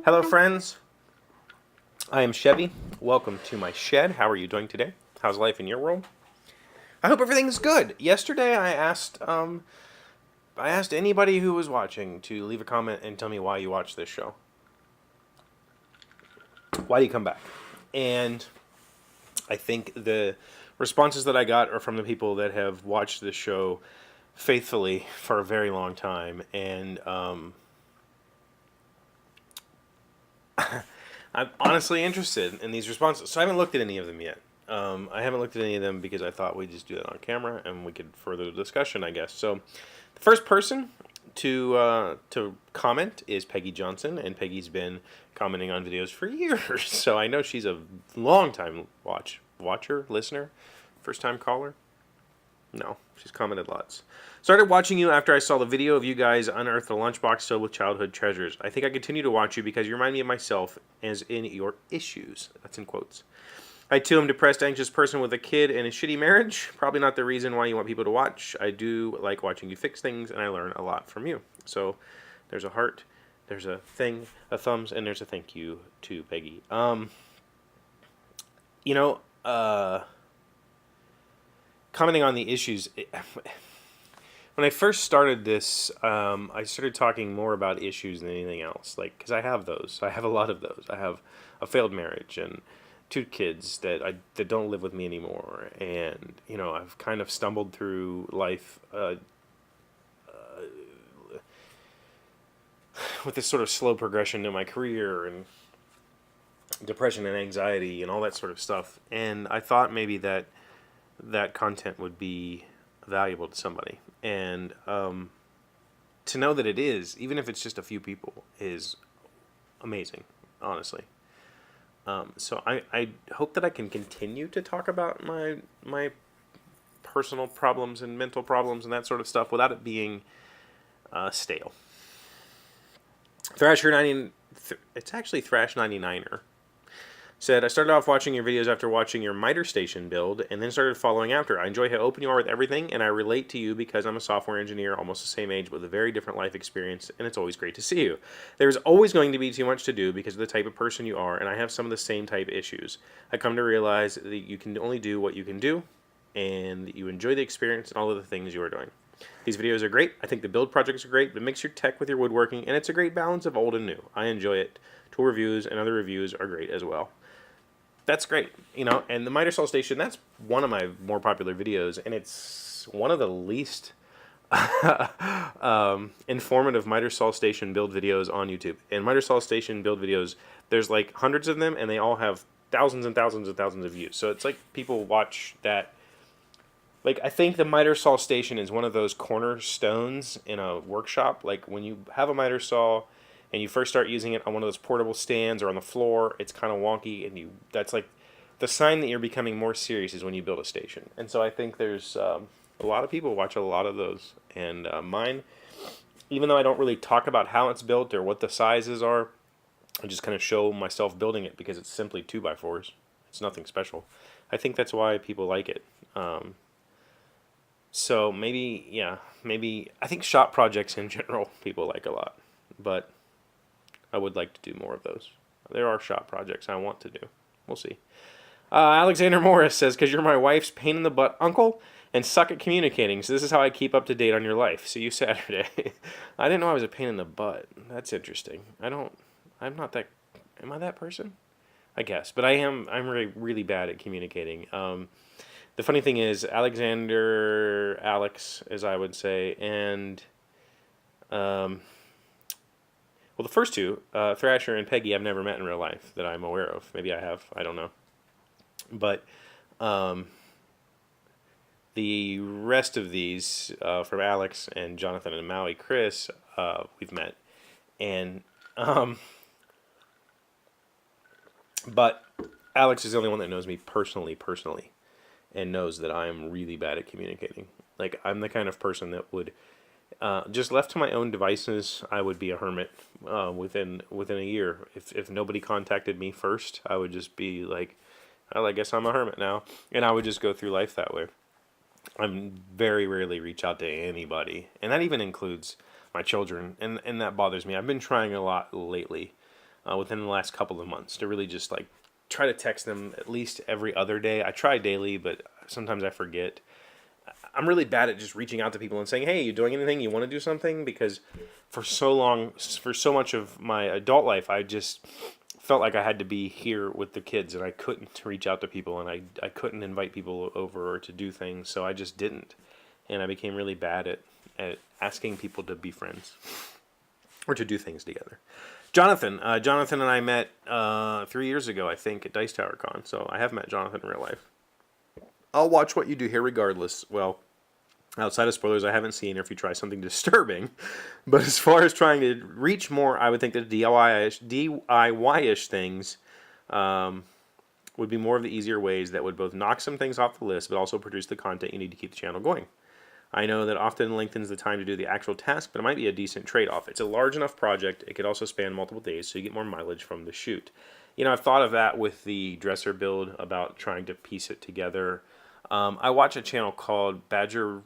Hello friends, I am Chevy. Welcome to my shed. How are you doing today? How's life in your world? I hope everything's good. Yesterday I asked anybody who was watching to leave a comment and tell me why you watch this show. Why do you come back? And I think the responses that I got are from the people that have watched this show faithfully for a very long time, and I'm honestly interested in these responses. So I haven't looked at any of them yet. I haven't looked at any of them because I thought we'd just do that on camera and we could further the discussion, I guess. So the first person to comment is Peggy Johnson, and Peggy's been commenting on videos for years. So I know she's a long-time watcher, listener, first-time caller. No, she's commented lots. Started watching you after I saw the video of you guys unearth the lunchbox filled with childhood treasures. I think I continue to watch you because you remind me of myself as in your issues. That's in quotes. I too am a depressed, anxious person with a kid and a shitty marriage. Probably not the reason why you want people to watch. I do like watching you fix things, and I learn a lot from you. So there's a heart, there's a thing, a thumbs, and there's a thank you to Peggy. Commenting on the issues, when I first started this, I started talking more about issues than anything else. Like, because I have those. I have a lot of those. I have a failed marriage and 2 kids that don't live with me anymore. And, you know, I've kind of stumbled through life with this sort of slow progression in my career and depression and anxiety and all that sort of stuff. And I thought maybe that content would be valuable to somebody, and to know that it is, even if it's just a few people, is amazing, honestly. So I hope that I can continue to talk about my personal problems and mental problems and that sort of stuff without it being stale. It's actually Thrash99er. Said, I started off watching your videos after watching your miter station build, and then started following after. I enjoy how open you are with everything, and I relate to you because I'm a software engineer, almost the same age, with a very different life experience, and it's always great to see you. There's always going to be too much to do because of the type of person you are, and I have some of the same type issues. I come to realize that you can only do what you can do, and that you enjoy the experience and all of the things you are doing. These videos are great. I think the build projects are great, but mix your tech with your woodworking, and it's a great balance of old and new. I enjoy it. Tool reviews and other reviews are great as well. That's great, you know, and the miter saw station, that's one of my more popular videos, and it's one of the least informative miter saw station build videos on YouTube. And miter saw station build videos, there's like hundreds of them, and they all have thousands and thousands and thousands of views. So it's like people watch that. Like, I think the miter saw station is one of those cornerstones in a workshop. Like, when you have a miter saw and you first start using it on one of those portable stands or on the floor, it's kind of wonky, and that's like the sign that you're becoming more serious is when you build a station. And so I think there's a lot of people watch a lot of those, and mine, even though I don't really talk about how it's built or what the sizes are, I just kind of show myself building it because it's simply 2x4s. It's nothing special. I think that's why people like it. So maybe I think shop projects in general people like a lot, but I would like to do more of those. There are shop projects I want to do. We'll see. Alexander Morris says, because you're my wife's pain in the butt uncle and suck at communicating, so this is how I keep up to date on your life. See you Saturday. I didn't know I was a pain in the butt. That's interesting. I'm not that, am I that person? I guess, but I'm really, really bad at communicating. The funny thing is, Alex, as I would say, and well, the first two, Thrasher and Peggy, I've never met in real life that I'm aware of. Maybe I have. I don't know. But the rest of these, from Alex and Jonathan and Maui Chris, we've met. And but Alex is the only one that knows me personally, and knows that I am really bad at communicating. Like, I'm the kind of person that would, just left to my own devices, I would be a hermit within a year. If nobody contacted me first, I would just be like, well, I guess I'm a hermit now. And I would just go through life that way. I'm very rarely reach out to anybody, and that even includes my children, and that bothers me. I've been trying a lot lately, within the last couple of months, to really just like try to text them at least every other day. I try daily, but sometimes I forget. I'm really bad at just reaching out to people and saying, "Hey, you doing anything? You want to do something?" Because for so long, for so much of my adult life, I just felt like I had to be here with the kids, and I couldn't reach out to people, and I couldn't invite people over or to do things, so I just didn't. And I became really bad at asking people to be friends or to do things together. Jonathan and I met 3 years ago, I think, at Dice Tower Con, so I have met Jonathan in real life. I'll watch what you do here regardless. Well, outside of spoilers, I haven't seen, or if you try something disturbing. But as far as trying to reach more, I would think that DIY-ish things would be more of the easier ways that would both knock some things off the list, but also produce the content you need to keep the channel going. I know that often lengthens the time to do the actual task, but it might be a decent trade-off. It's a large enough project, it could also span multiple days, so you get more mileage from the shoot. You know, I've thought of that with the dresser build, about trying to piece it together. I watch a channel called Badger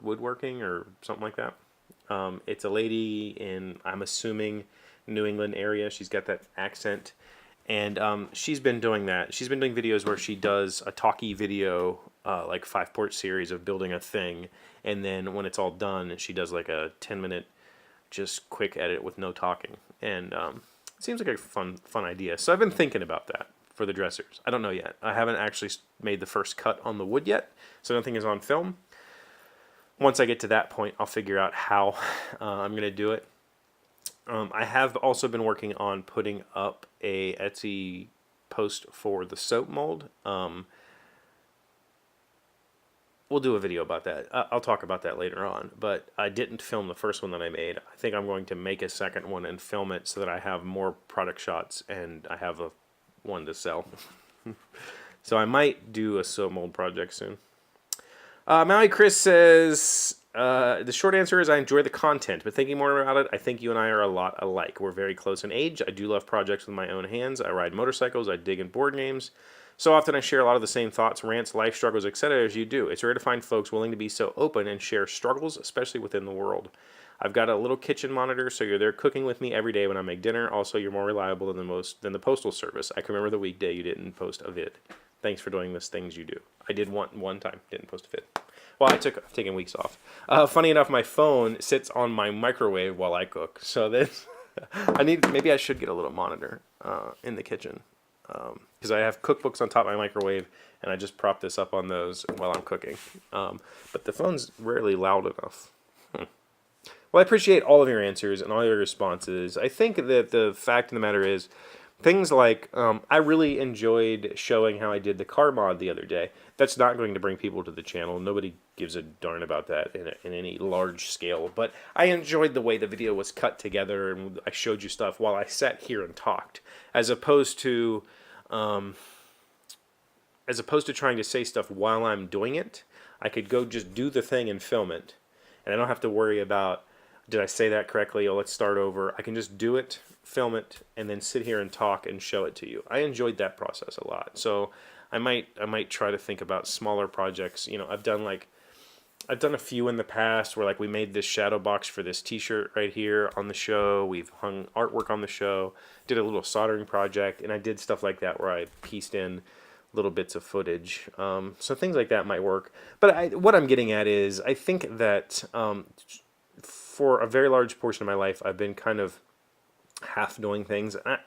Woodworking or something like that. It's a lady in, I'm assuming, New England area. She's got that accent. And she's been doing that. She's been doing videos where she does a talkie video, like 5-part series of building a thing. And then when it's all done, she does like a 10-minute just quick edit with no talking. And it seems like a fun idea. So I've been thinking about that for the dressers. I don't know yet. I haven't actually made the first cut on the wood yet, so nothing is on film. Once I get to that point, I'll figure out how I'm going to do it. I have also been working on putting up a Etsy post for the soap mold. We'll do a video about that. I'll talk about that later on, but I didn't film the first one that I made. I think I'm going to make a second one and film it so that I have more product shots and I have one to sell. So I might do a soap mold project soon. Maui Chris says, the short answer is I enjoy the content, but thinking more about it, I think you and I are a lot alike. We're very close in age. I do love projects with my own hands. I ride motorcycles. I dig in board games. So often I share a lot of the same thoughts, rants, life struggles, etc. as you do. It's rare to find folks willing to be so open and share struggles, especially within the world. I've got a little kitchen monitor, so you're there cooking with me every day when I make dinner. Also, you're more reliable than the postal service. I can remember the weekday you didn't post a vid. Thanks for doing the things you do. I did one time, didn't post a vid. Well, I've taken weeks off. Funny enough, my phone sits on my microwave while I cook. So this, maybe I should get a little monitor in the kitchen. Because I have cookbooks on top of my microwave, and I just prop this up on those while I'm cooking. But the phone's rarely loud enough. Well, I appreciate all of your answers and all your responses. I think that the fact of the matter is, things like, I really enjoyed showing how I did the car mod the other day. That's not going to bring people to the channel. Nobody gives a darn about that in any large scale. But I enjoyed the way the video was cut together, and I showed you stuff while I sat here and talked, as opposed to trying to say stuff while I'm doing it. I could go just do the thing and film it, and I don't have to worry about, did I say that correctly? Oh, let's start over. I can just do it, film it, and then sit here and talk and show it to you. I enjoyed that process a lot. So I might try to think about smaller projects. You know, I've done a few in the past where, like, we made this shadow box for this t-shirt right here on the show. We've hung artwork on the show, did a little soldering project, and I did stuff like that where I pieced in little bits of footage. So things like that might work. But what I'm getting at is, I think that for a very large portion of my life, I've been kind of half doing things. I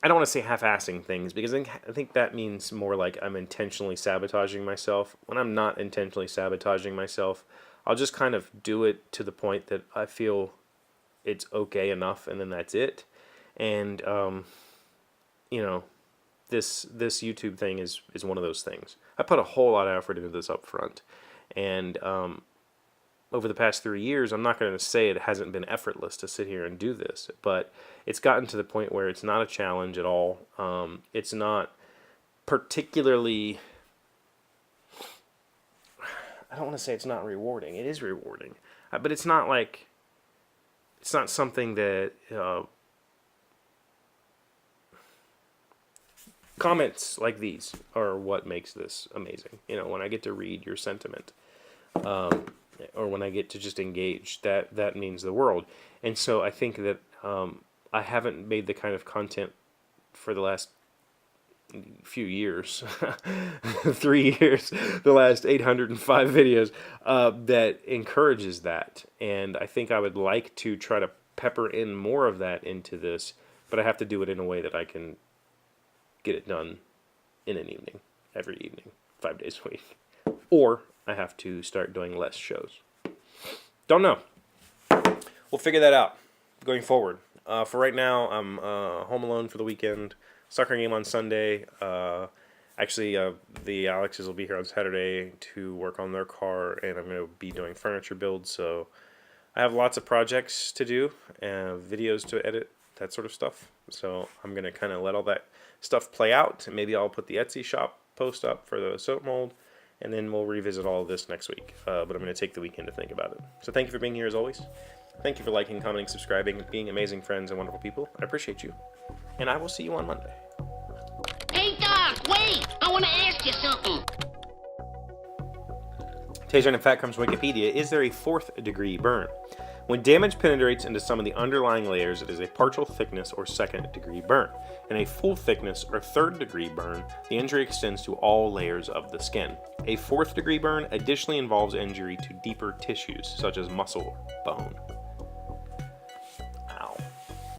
don't want to say half-assing things, because I think that means more like I'm intentionally sabotaging myself. When I'm not intentionally sabotaging myself, I'll just kind of do it to the point that I feel it's okay enough, and then that's it. And you know, this YouTube thing is one of those things. I put a whole lot of effort into this up front, and over the past 3 years, I'm not going to say it hasn't been effortless to sit here and do this, but it's gotten to the point where it's not a challenge at all. It's not particularly, I don't want to say it's not rewarding. It is rewarding, but it's not something that comments like these are what makes this amazing. You know, when I get to read your sentiment, or when I get to just engage, that means the world. And so I think that I haven't made the kind of content for the last few years, 3 years, the last 805 videos, that encourages that. And I think I would like to try to pepper in more of that into this, but I have to do it in a way that I can get it done in an evening, every evening, 5 days a week. Or I have to start doing less shows. Don't know. We'll figure that out going forward. For right now, I'm home alone for the weekend. Soccer game on Sunday. Actually, the Alexes will be here on Saturday to work on their car, and I'm going to be doing furniture builds. So I have lots of projects to do, videos to edit, that sort of stuff. So I'm going to kind of let all that stuff play out. And maybe I'll put the Etsy shop post up for the soap mold, and then we'll revisit all of this next week. But I'm going to take the weekend to think about it. So thank you for being here as always. Thank you for liking, commenting, subscribing, being amazing friends and wonderful people. I appreciate you. And I will see you on Monday. Hey, Doc, wait! I want to ask you something. Today's random fact comes from Wikipedia. Is there a 4th degree burn? When damage penetrates into some of the underlying layers, it is a partial thickness or 2nd degree burn. In a full thickness or 3rd degree burn, the injury extends to all layers of the skin. A 4th degree burn additionally involves injury to deeper tissues, such as muscle or bone.